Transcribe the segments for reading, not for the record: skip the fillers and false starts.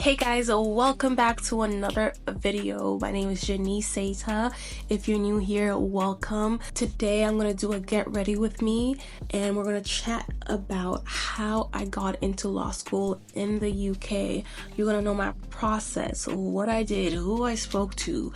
Hey guys, welcome back to another video. My name is Sata. If you're new here, welcome. Today I'm gonna do a get ready with me and we're gonna chat about how I got into law school in the UK. You're gonna know my process, what I did, who I spoke to,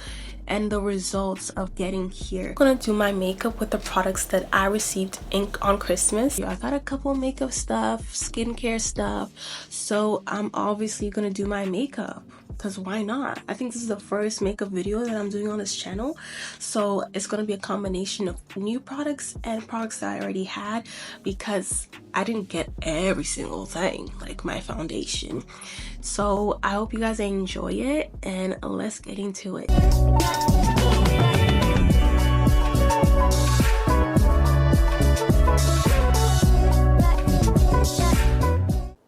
and the results of getting here. I'm gonna do my makeup with the products that I received on Christmas. I got a couple makeup stuff, skincare stuff, so I'm obviously gonna do my makeup because why not? I think this is the first makeup video that I'm doing on this channel, so it's gonna be a combination of new products and products that I already had because I didn't get every single thing like my foundation. So I hope you guys enjoy it and let's get into it.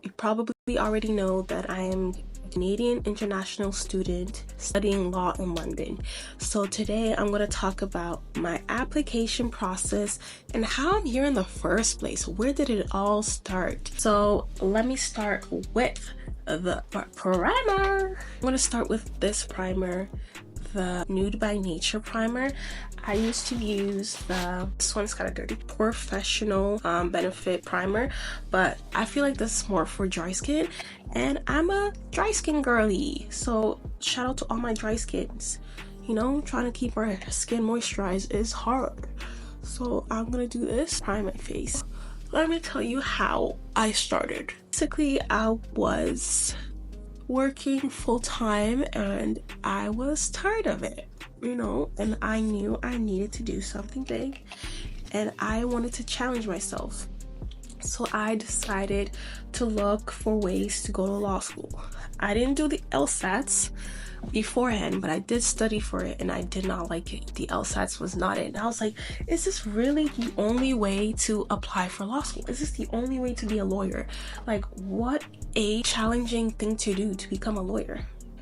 You probably already know that I am a Canadian international student studying law in London. So today I'm going to talk about my application process and how I'm here in the first place. Where did it all start? So let me start with the primer. I'm going to start with this primer, the Nude by Nature primer. I used to use this one's kind of dirty, Professional Benefit primer, but I feel like this is more for dry skin and I'm a dry skin girly, so shout out to all my dry skins. You know, trying to keep our skin moisturized is hard, so I'm gonna do this, prime my face. Let me tell you how I started. Basically, I was working full-time and I was tired of it, you know, and I knew I needed to do something big and I wanted to challenge myself. So I decided to look for ways to go to law school. I didn't do the LSATS beforehand, but I did study for it and I did not like it. The LSATS was not it. And I was like, is this really the only way to apply for law school? Is this the only way to be a lawyer? Like, what a challenging thing to do to become a lawyer.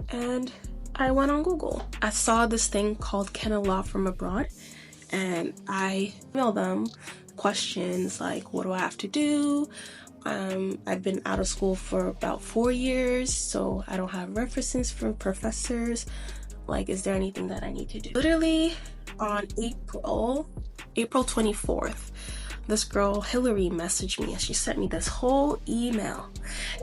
And I went on Google. I saw this thing called Can a Law Firm Abroad and I emailed them questions like, what do I have to do? I've been out of school for about 4 years, so I don't have references from professors. Like, is there anything that I need to do? Literally on April 24th, this girl Hillary messaged me and she sent me this whole email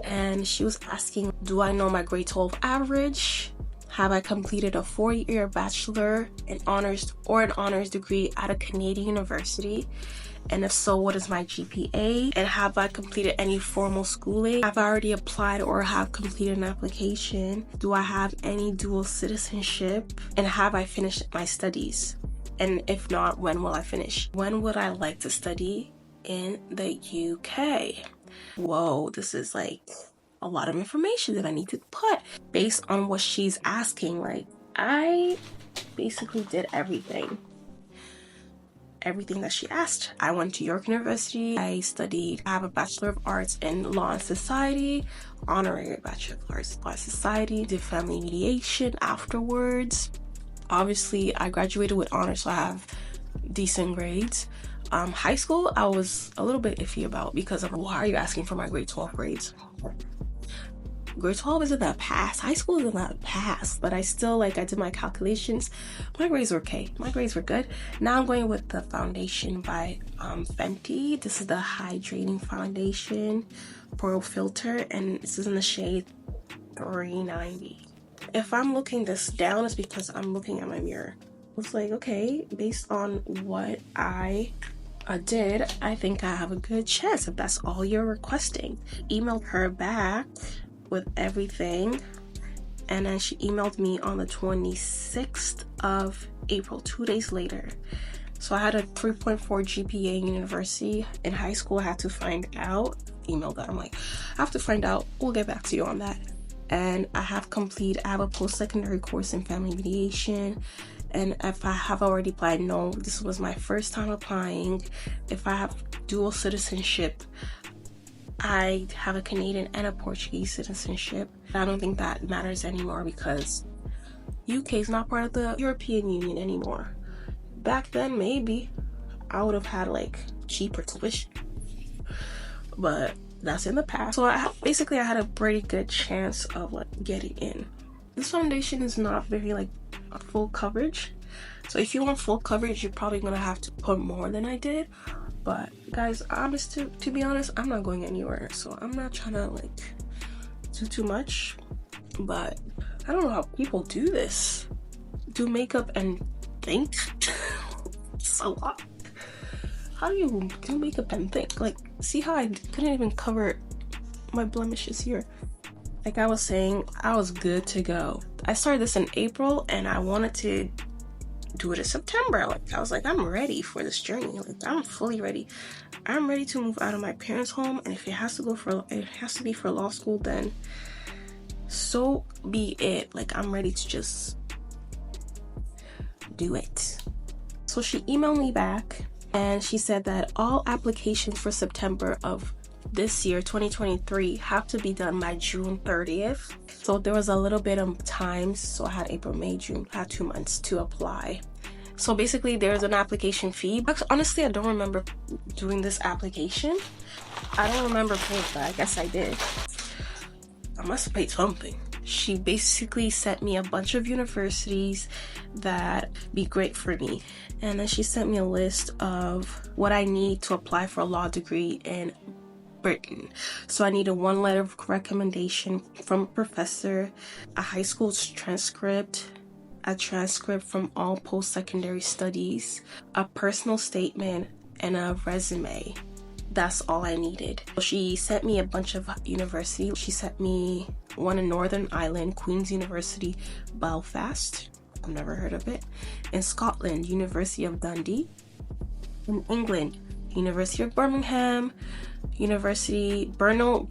and she was asking, do I know my grade 12 average? Have I completed a 4-year bachelor in honors or an honors degree at a Canadian university? And if so, what is my GPA? And have I completed any formal schooling? Have I already applied or have completed an application? Do I have any dual citizenship? And have I finished my studies? And if not, when will I finish? When would I like to study in the UK? Whoa, this is like a lot of information that I need to put based on what she's asking. Like, I basically did everything that she asked. I went to York University. I have a Bachelor of Arts in Law and Society, honorary Bachelor of Arts in Law and Society, did family mediation afterwards. Obviously, I graduated with honors, so I have decent grades. High school, I was a little bit iffy about because of why are you asking for my grade 12 grades? Grade 12 is in the past. High school is in the past, but I still, I did my calculations. My grades were okay. My grades were good. Now I'm going with the foundation by Fenty. This is the Hydrating Foundation Pro Filter, and this is in the shade 390. If I'm looking this down, it's because I'm looking at my mirror. It's like, okay, based on what I did, I think I have a good chance if that's all you're requesting. Emailed her back with everything, and then she emailed me on the 26th of April, 2 days later. So I had a 3.4 GPA in university. In high school, I had to find out. Emailed that. I'm like, I have to find out. We'll get back to you on that. And I have a post-secondary course in family mediation. And if I have already applied, no, this was my first time applying. If I have dual citizenship, I have a Canadian and a Portuguese citizenship. I don't think that matters anymore because UK is not part of the European Union anymore. Back then, maybe I would have had cheaper tuition, but that's in the past. So basically I had a pretty good chance of like getting in. This foundation is not very like a full coverage. So if you want full coverage, you're probably gonna have to put more than I did. But guys, to be honest, I'm not going anywhere. So I'm not trying to like do too much. But I don't know how people do this. Do makeup and think? It's a lot. How do you do makeup and think? Like, see how I couldn't even cover my blemishes here? Like I was saying, I was good to go. I started this in April and I wanted to do it in September. Like I was like, I'm ready for this journey. Like I'm fully ready. I'm ready to move out of my parents' home, and if it has to be for law school, then so be it. Like I'm ready to just do it. So she emailed me back and she said that all applications for September of this year, 2023, have to be done by June 30th. So there was a little bit of time. So I had April, May, June, I had 2 months to apply. So basically there's an application fee. Honestly, I don't remember doing this application. I don't remember paying, but I guess I did. I must have paid something. She basically sent me a bunch of universities that be great for me. And then she sent me a list of what I need to apply for a law degree in Britain. So I needed 1 letter of recommendation from a professor, a high school transcript, a transcript from all post-secondary studies, a personal statement, and a resume. That's all I needed. She sent me a bunch of universities. She sent me one in Northern Ireland, Queen's University, Belfast. I've never heard of it. In Scotland, University of Dundee. In England, University of Birmingham, University Brunel,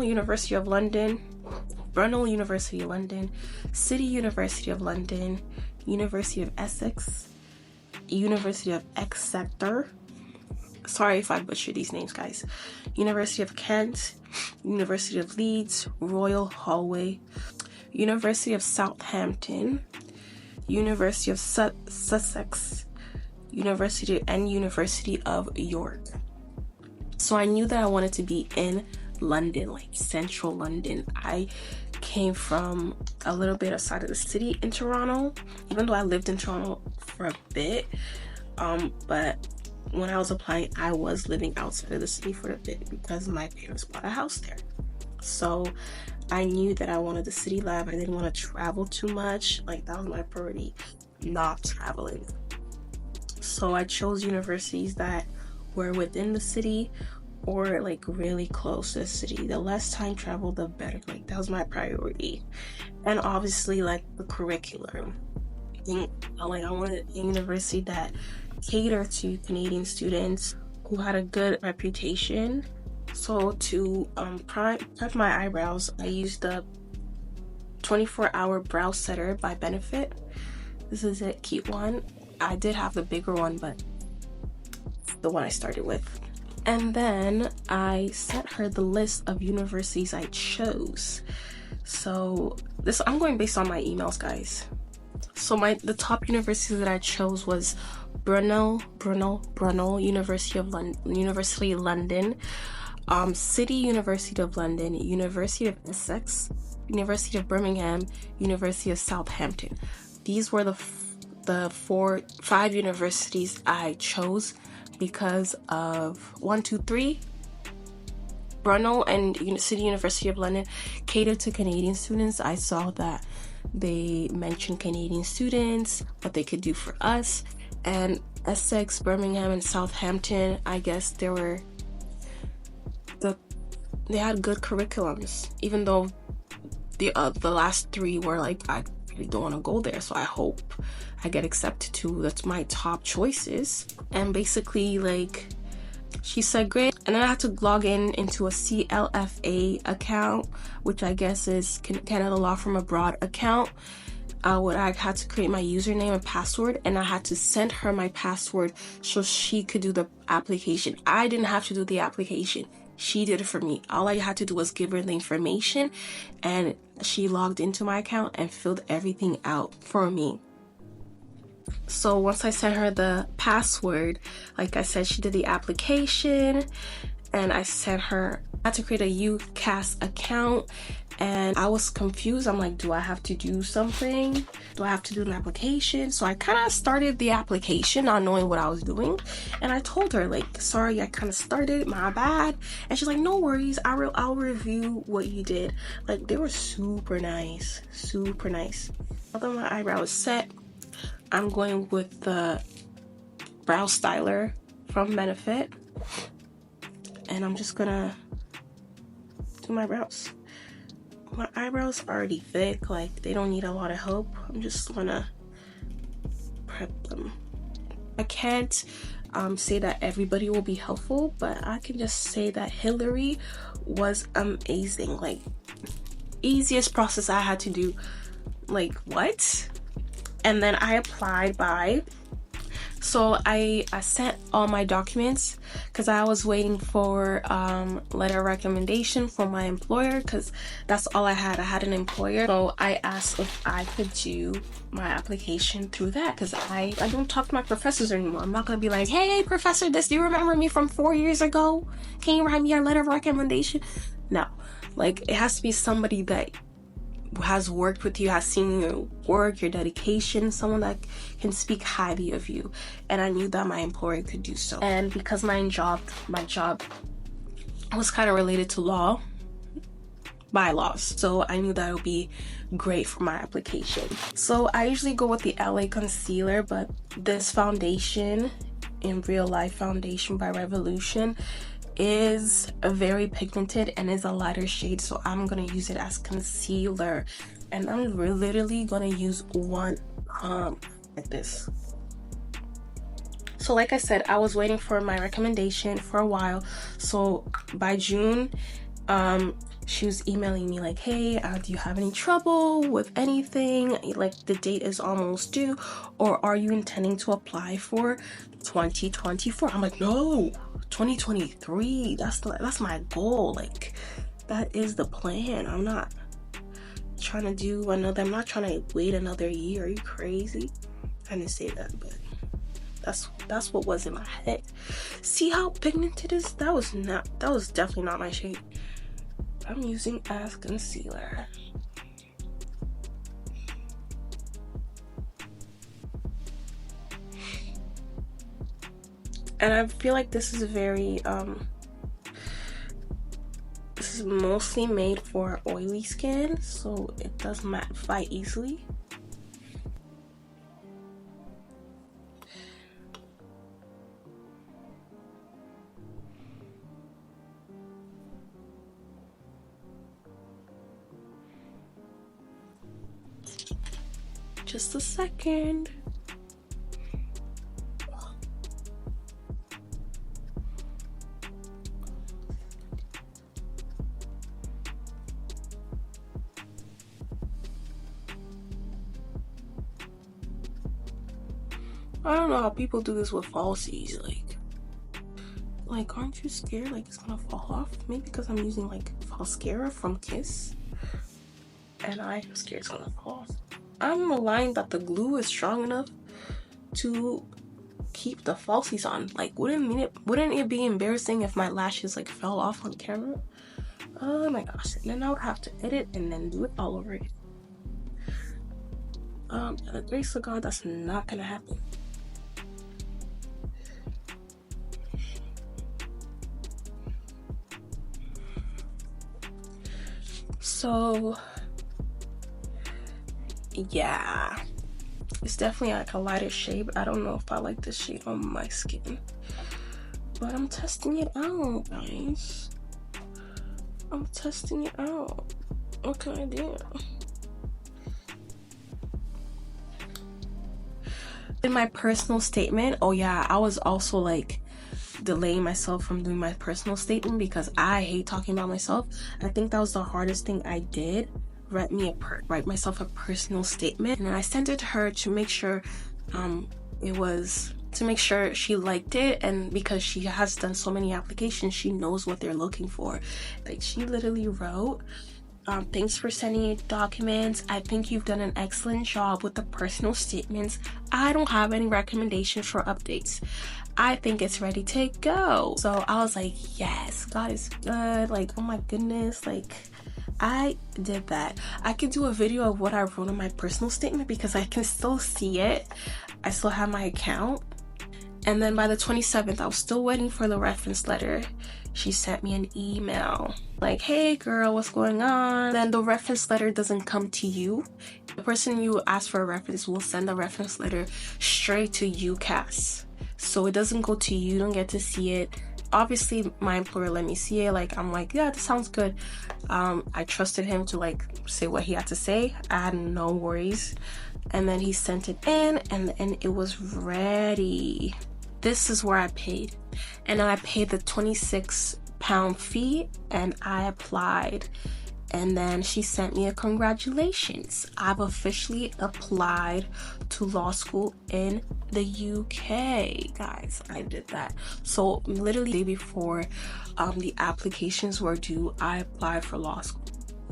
University of London, Brunel University of London, City University of London, University of Essex, University of Exeter. Sorry if I butcher these names, guys. University of Kent, University of Leeds, Royal Holloway, University of Southampton, University of Sussex, University of York. So I knew that I wanted to be in London, like central London. I came from a little bit outside of the city in Toronto, even though I lived in Toronto for a bit. But when I was applying, I was living outside of the city for a bit because my parents bought a house there. So I knew that I wanted the city life. I didn't want to travel too much. Like that was my priority, not traveling. So I chose universities that were within the city or like really close to the city. The less time travel, the better. Like that was my priority. And obviously like the curriculum. I wanted a university that catered to Canadian students who had a good reputation. So to prep my eyebrows, I used the 24-hour brow setter by Benefit. This is a cute one. I did have the bigger one, but the one I started with. And then I sent her the list of universities I chose. So I'm going based on my emails, guys. So the top universities that I chose was Brunel University of London, City University of London, University of Essex, University of Birmingham, University of Southampton. These were the 5 universities I chose because of 1, 2, 3. Brunel and City University of London cater to Canadian students. I saw that they mentioned Canadian students, what they could do for us. And Essex, Birmingham, and Southampton, I guess they had good curriculums, even though the last 3 were like, I really don't want to go there, so I hope I get accepted to. That's my top choices. And basically like she said great, and then I had to log into a CLFA account, which I guess is Canada Law from Abroad account. I had to create my username and password, and I had to send her my password so she could do the application. I didn't have to do the application. She did it for me. All I had to do was give her the information, and she logged into my account and filled everything out for me. So once I sent her the password, like I said, she did the application, and I sent her. I had to create a UCAS account, and I was confused. I'm like, do I have to do something? Do I have to do an application? So I kind of started the application not knowing what I was doing, and I told her, like, sorry, I kind of started, my bad. And she's like, no worries, I'll review what you did. Like, they were super nice, super nice. Although my eyebrow is set, I'm going with the brow styler from Benefit, and I'm just gonna do my brows. My eyebrows are already thick, like they don't need a lot of help. I'm just gonna prep them. I can't say that everybody will be helpful, but I can just say that Hillary was amazing. Like, easiest process I had to do. Like, what? And then I applied by, so I sent all my documents because I was waiting for letter of recommendation from my employer, because that's all I had. I had an employer, so I asked if I could do my application through that, because I don't talk to my professors anymore. I'm not gonna be like, hey professor this, do you remember me from 4 years ago? Can you write me a letter of recommendation? No, like, it has to be somebody that has worked with you, has seen your work, your dedication, someone that can speak highly of you. And I knew that my employer could do so. And because my job was kind of related to law, bylaws, so I knew that it would be great for my application. So I usually go with the LA concealer, but this foundation, In Real Life Foundation by Revolution, is a very pigmented and is a lighter shade, so I'm gonna use it as concealer. And I'm literally gonna use one like this. So like I said, I was waiting for my recommendation for a while. So by June, she was emailing me like, hey, do you have any trouble with anything? Like, the date is almost due, or are you intending to apply for 2024? I'm like, no, 2023. That's my goal. Like, that is the plan. I'm not trying to do another. I'm not trying to wait another year. Are you crazy? I didn't say that, but that's what was in my head. See how pigmented it is? That was definitely not my shade. I'm using as concealer. And I feel like this is very this is mostly made for oily skin, so it does mattify easily. Just a second. I don't know how people do this with falsies. Like, aren't you scared like it's gonna fall off? Maybe because I'm using like mascara from Kiss, and I'm scared it's gonna fall off. I'm relying that the glue is strong enough to keep the falsies on. Like, wouldn't it be embarrassing if my lashes like fell off on camera? Oh my gosh. And then I would have to edit and then do it all over again. By the grace of God, that's not gonna happen. So yeah, it's definitely like a lighter shade. I don't know if I like this shade on my skin, but I'm testing it out, guys. I'm testing it out. What can I do? In my personal statement, oh yeah, I was also like delaying myself from doing my personal statement because I hate talking about myself. I think that was the hardest thing I did. Write myself a personal statement, and I sent it to her to make sure to make sure she liked it, and because she has done so many applications, she knows what they're looking for. Like, she literally wrote Thanks for sending your documents. I think you've done an excellent job with the personal statements. I don't have any recommendations for updates. I think it's ready to go. So I was like, yes, God is good. Like, oh my goodness. Like, I did that. I could do a video of what I wrote in my personal statement because I can still see it. I still have my account. And then by the 27th, I was still waiting for the reference letter. She sent me an email like, hey girl, what's going on? Then the reference letter doesn't come to you. The person you ask for a reference will send the reference letter straight to UCAS. So it doesn't go to you, you don't get to see it. Obviously my employer let me see it. Like, I'm like, yeah, this sounds good. I trusted him to like say what he had to say. I had no worries. And then he sent it in and it was ready. This is where I paid. And then I paid the £26 fee and I applied. And then she sent me a congratulations. I've officially applied to law school in the UK. Guys, I did that. So literally the day before the applications were due, I applied for law school.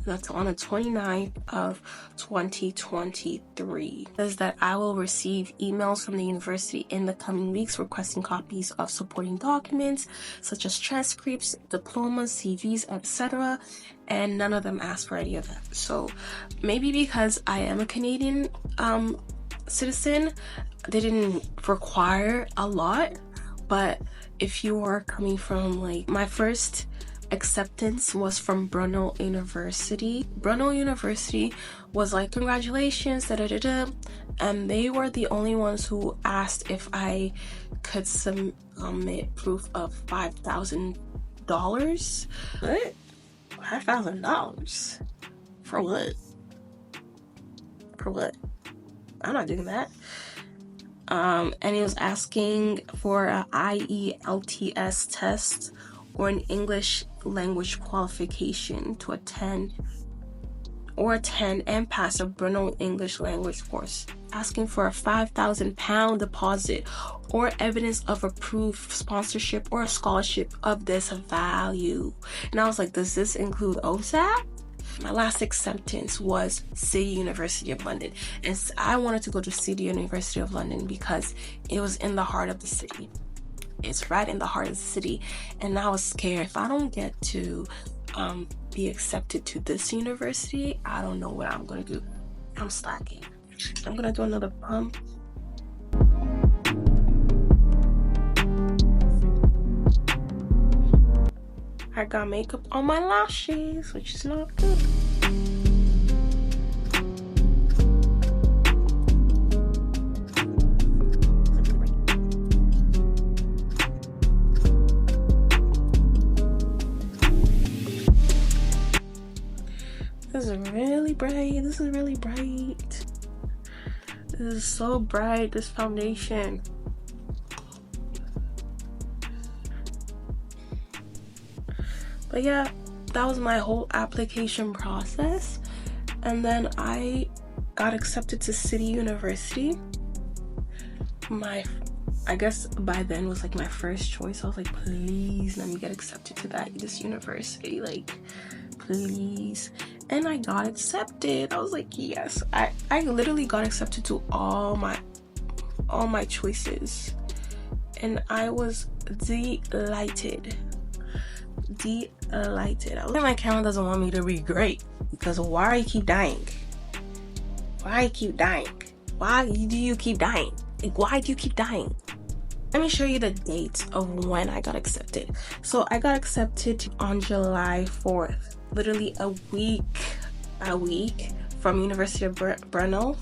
That's on the 29th of 2023. It says that I will receive emails from the university in the coming weeks requesting copies of supporting documents such as transcripts, diplomas, CVs, etc. And none of them asked for any of that. So maybe because I am a Canadian citizen, they didn't require a lot. But if you are coming from, like, my first acceptance was from Brunel University. Brunel University was like, congratulations, da da da da, and they were the only ones who asked if I could submit proof of $5,000. What? $5,000 for what? For what? I'm not doing that. And it was asking for a IELTS test or an English language qualification to attend and pass a Brunel English language course, asking for a £5,000 deposit or evidence of approved sponsorship or a scholarship of this value. And I was like, does this include OSAT? My last acceptance was City University of London, and I wanted to go to City University of London because it was in the heart of the city. It's right in the heart of the city, and I was scared if I don't get to be accepted to this university, I don't know what I'm gonna do. I'm slacking. I'm gonna do another pump. I got makeup on my lashes, which is not good. This is really bright. This is really bright. This is so bright, this foundation. But yeah, that was my whole application process. And then I got accepted to City University. I guess by then was like my first choice. I was like, please let me get accepted to this university, like, please. And I got accepted. I was like, yes. I literally got accepted to all my choices, and I was delighted. My camera doesn't want me to be great because why you keep dying? Why do you keep dying? Like, why do you keep dying? Let me show you the dates of when I got accepted. So I got accepted on July 4th, literally a week from University of Brunel.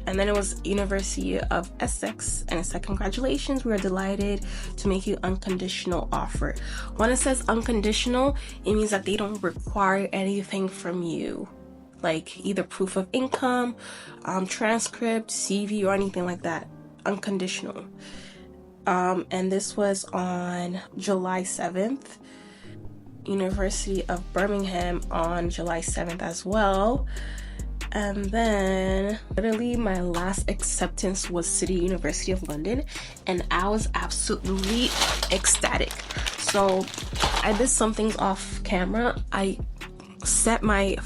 And then it was University of Essex, and it said, congratulations, we are delighted to make you unconditional offer. When it says unconditional, it means that they don't require anything from you, like either proof of income, transcript, CV, or anything like that. Unconditional. And this was on July 7th. University of Birmingham on July 7th as well. And then literally my last acceptance was City University of London, and I was absolutely ecstatic. So I did some things off camera. I set my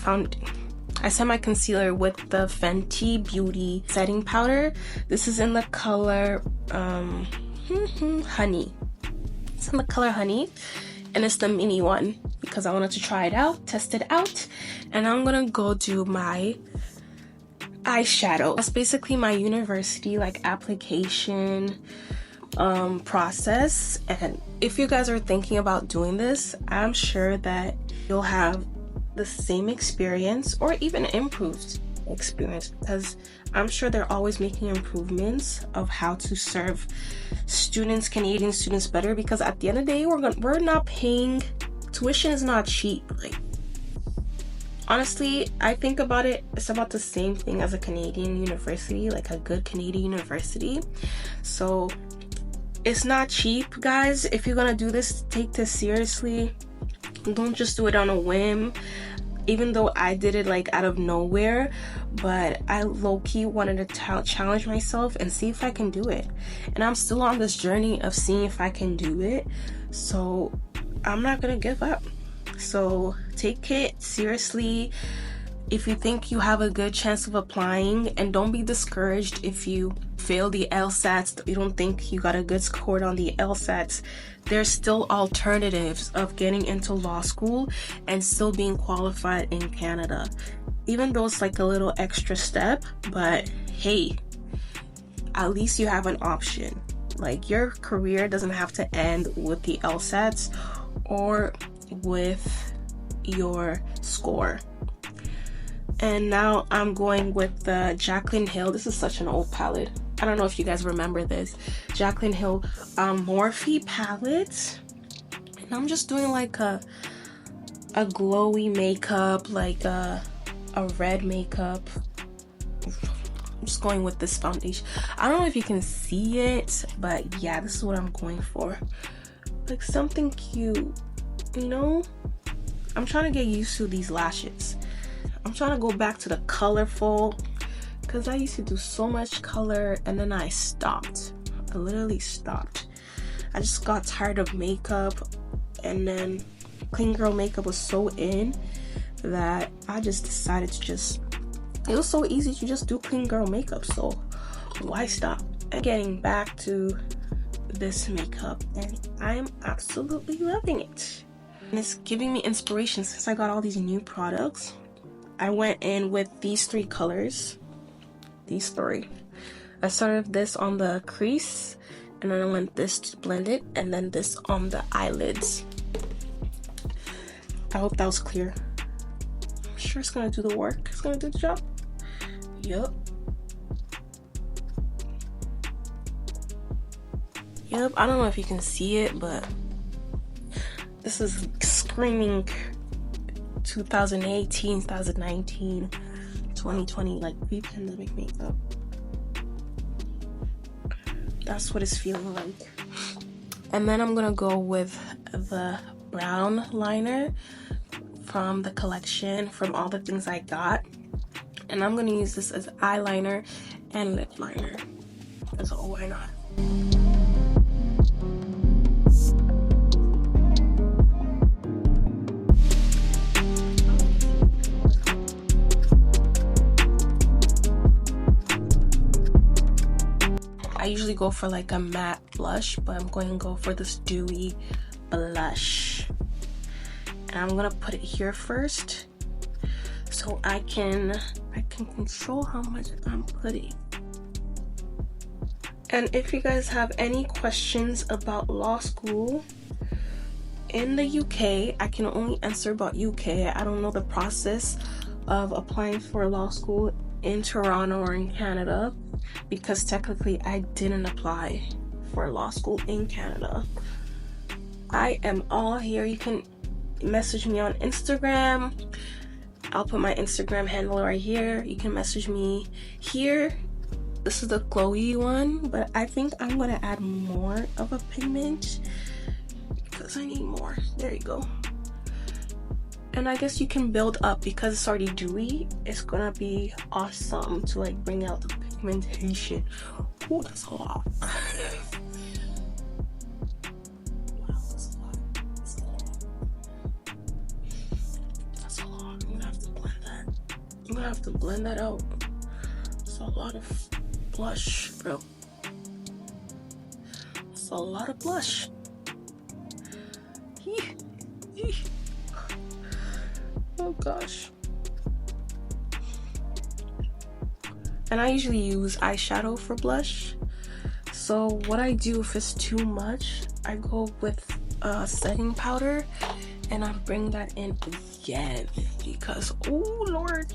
concealer with the Fenty Beauty setting powder. This is in the color Honey. It's in the color Honey, and it's the mini one because I wanted to try it out, test it out. And I'm gonna go do my eyeshadow. That's basically my university like application process. And if you guys are thinking about doing this, I'm sure that you'll have the same experience or even improved experience, because I'm sure they're always making improvements of how to serve students, Canadian students, better. Because at the end of the day, we're not paying, tuition is not cheap. Like, honestly, I think about it, it's about the same thing as a Canadian university, like a good Canadian university. So it's not cheap, guys. If you're gonna do this, take this seriously. Don't just do it on a whim. Even though I did it like out of nowhere, but I low-key wanted to challenge myself and see if I can do it. And I'm still on this journey of seeing if I can do it. So I'm not gonna give up. So take it seriously. If you think you have a good chance of applying, and don't be discouraged if you fail the LSATs, you don't think you got a good score on the LSATs. There's still alternatives of getting into law school and still being qualified in Canada. Even though it's like a little extra step, but hey, at least you have an option. Like, your career doesn't have to end with the LSATs or with your score. And now I'm going with the Jaclyn Hill. This is such an old palette. I don't know if you guys remember this. Jaclyn Hill Morphe palette. And I'm just doing like a glowy makeup, like a red makeup. I'm just going with this foundation. I don't know if you can see it, but yeah, this is what I'm going for. Like something cute, you know? I'm trying to get used to these lashes. I'm trying to go back to the colorful, because I used to do so much color and then I stopped. I literally stopped. I just got tired of makeup, and then clean girl makeup was so in that I just decided to it was so easy to just do clean girl makeup, so why stop? And getting back to this makeup, and I'm absolutely loving it. And it's giving me inspiration since I got all these new products. I went in with these three colors. These three. I started this on the crease, and then I went this to blend it, and then this on the eyelids. I hope that was clear. I'm sure it's gonna do the work. It's gonna do the job. Yup. Yep, I don't know if you can see it, but this is screaming 2018, 2019, 2020, like pre-pandemic makeup. That's what it's feeling like. And then I'm gonna go with the brown liner from the collection, from all the things I got. And I'm gonna use this as eyeliner and lip liner. So why not? I usually go for like a matte blush, but I'm going to go for this dewy blush. And I'm gonna put it here first, so I can control how much I'm putting. And if you guys have any questions about law school in the UK, I can only answer about UK. I don't know the process of applying for law school in Toronto or in Canada, because technically I didn't apply for law school in Canada. I am all here. You can message me on Instagram. I'll put my Instagram handle right here. You can message me here. This is the glowy one, but I think I'm gonna add more of a pigment because I need more. There you go. And I guess you can build up because it's already dewy. It's gonna be awesome to like bring out the pigmentation. Oh, that's a lot. Wow, that's a lot. That's a lot. gonna have to blend that out. It's a lot of blush, bro. It's a lot of blush. Oh gosh. And I usually use eyeshadow for blush. So what I do if it's too much, I go with setting powder and I bring that in again because, oh Lord.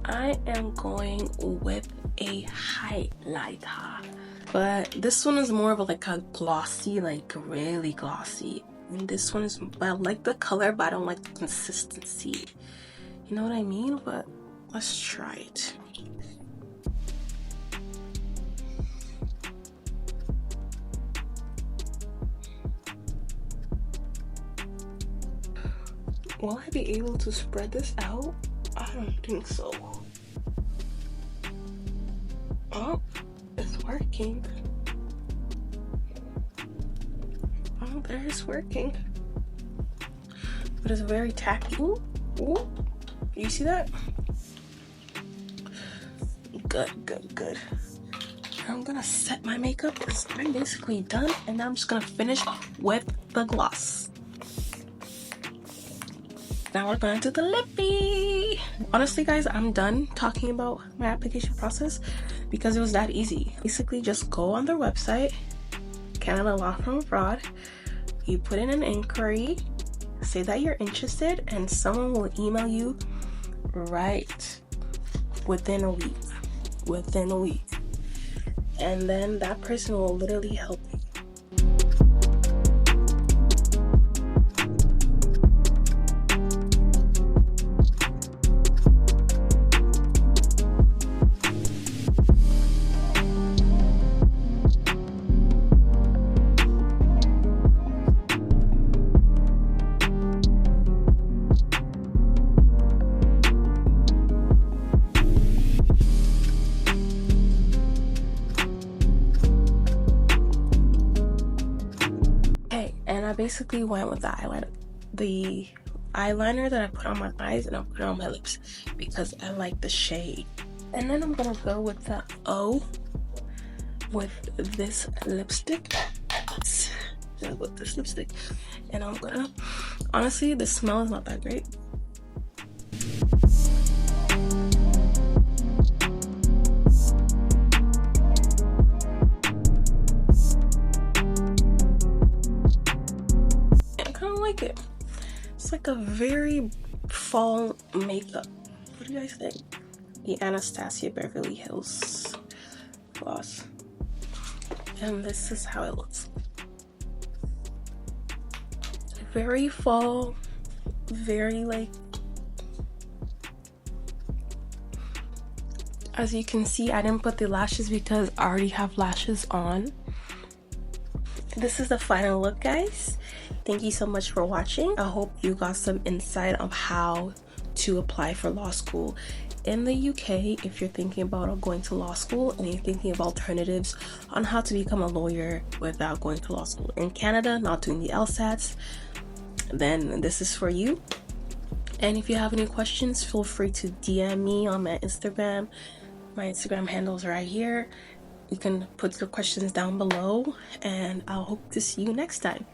I am going with a highlighter, but this one is more of like a glossy, like really glossy. And this one is, I like the color, but I don't like the consistency. You know what I mean? But let's try it. Will I be able to spread this out? I don't think so. Oh, it's working. Oh, there it's working. But it's very tacky. Ooh, ooh. You see that? Good, good, good. I'm gonna set my makeup because I'm basically done, and now I'm just gonna finish with the gloss. Now we're going to the lippy. Honestly guys, I'm done talking about my application process because it was that easy. Basically just go on their website, Canada Law from Abroad, you put in an inquiry, say that you're interested, and someone will email you right within a week. And then that person will literally help you. And I basically went with the eyeliner that I put on my eyes, and I put it on my lips because I like the shade. And then I'm gonna go with the O with this lipstick. With this lipstick, and I'm gonna, honestly, the smell is not that great. It. It's like a very fall makeup. What do you guys think? The Anastasia Beverly Hills gloss. And this is how it looks. Very fall, very like, as you can see, I didn't put the lashes because I already have lashes on. This is the final look, guys. Thank you so much for watching. I hope you got some insight of how to apply for law school in the UK. If you're thinking about going to law school and you're thinking of alternatives on how to become a lawyer without going to law school in Canada, not doing the LSATS, then this is for you. And if you have any questions, feel free to DM me on my Instagram. My Instagram handle is right here. You can put your questions down below, and I'll hope to see you next time.